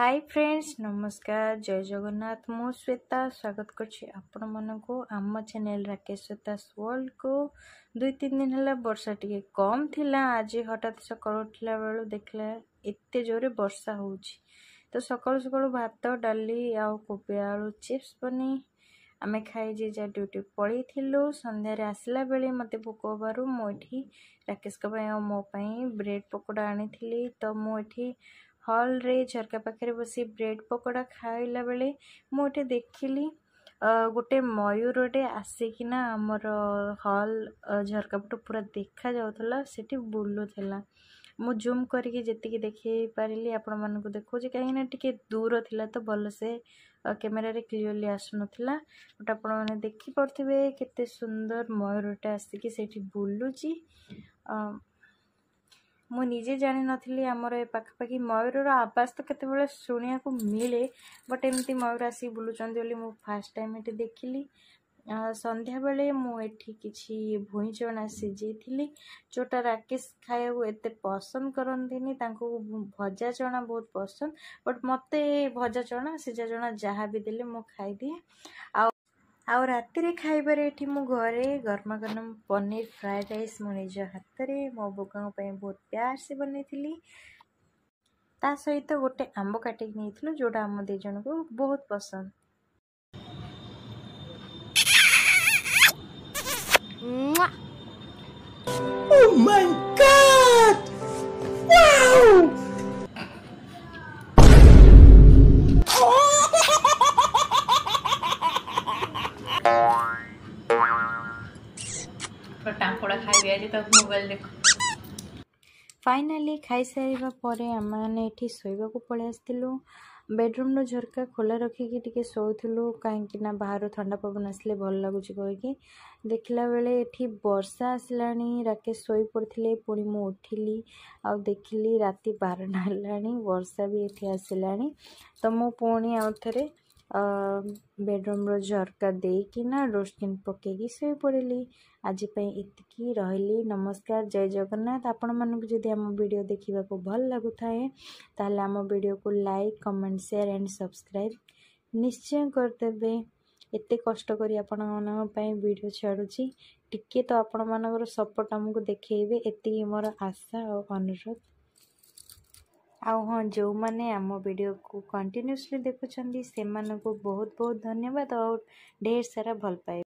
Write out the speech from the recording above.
Hi friends नमस्कार जय जगन्नाथ मु श्वेता स्वागत करछि आपण मानको आम चैनल राकेश श्वेतास वर्ल्ड को 2-3 दिन हला वर्षा टिके कम थिला। आज हठात सकाळ उठला बेलू देखला एते जोरे वर्षा होउछि तो सकाळ सकाळ भात डाली आ कोबी आलू चिप्स बनी आमे खाई जे जा ड्यूटी पळी थिलु। संध्या रे आसला बेले मते भोक होबारु मोठी राकेश का पय मो पय ब्रेड पकोड़ा आनी थिली। तो मोठी हॉल रे झरका पाखे बसी ब्रेड पकोड़ा खाइला बेले मुझे देखिली गोटे मयूरटे आसिकिना आमर हॉल झरका पट पूरा देखा जाउथला सेठी बुलुथला। मु जूम करके जेतिकी देखि पारिली आपण मानको देखौछि काहे ना टिके दूर थिला तो भल से कैमरा रे क्लियरली आसुनथला। बट आपण माने देखि पड़थिबे केते सुंदर मयूरटे आसिकी सेठी बुलुची। मु निजे जानी नथिली आमर ए पाखापाखि मयूर आवाज तो केते शुणिया को मिले बट एमती मयूर आसी बुलुचंदी बोली मु फर्स्ट टाइम एटी देखिली। संध्या बेले मु एठी किछि भुई चना सिजेइथिली जोटा राकेश खाया एते पसंद करंतिनी तांको भजा चना बहुत पसंद बट मते भजा चना सिजा चना जहा भी देले मु खाई दिए। आउ राति रे खाइबार एठी मु घरे गरमा गरम पनीर फ्राइड राइस मु निज हाथ रे मो बोका पय बहुत प्यार से बनेइथिली। ता सहित गोटे आंब काटिक नेइथिलु जोटा हम दे जन को बहुत पसंद। Oh my God! Wow! टांकोड़ा खाइबे आज तक मोबाइल देखो। फाइनाली खाई सारिबा परे आमाने एठी सोइबा को पळे आस्तिलु। बेडरूम रो झरका खोला रखिकी टिके सोउथिलु काहेकि ना बाहर ठंडा पवन आसले भल लागुची कहिकी देखला बेले एठी वर्षा आसलानी। राकेश सोई पड़थिले पुणी मु उठिली आ देखिली राति 12 हलानी वर्षा भी एठी आसलानी। तो मु पुणी आउ थरे बेडरूम रो झरका देकिना रोशनी पकेकी सोई पड़िली। आज पई इतकी रहली। नमस्कार जय जगन्नाथ। आपण मानक जदि हम वीडियो देखिबा को भल लागु थाए ताले हम वीडियो को like comment share and subscribe निश्चय कर देबे। एते कष्ट करी आपण मानक पई वीडियो छाडुची टिके तो आपण मानकर सपोर्ट हमको देखैबे एती मोर आशा और अनुरोध। आउ हाँ जो माने आम वीडियो को कंटिन्यूअसली देखुछंदी से मानको बहुत बहुत धन्यवाद और ढेर सारा भल पाए।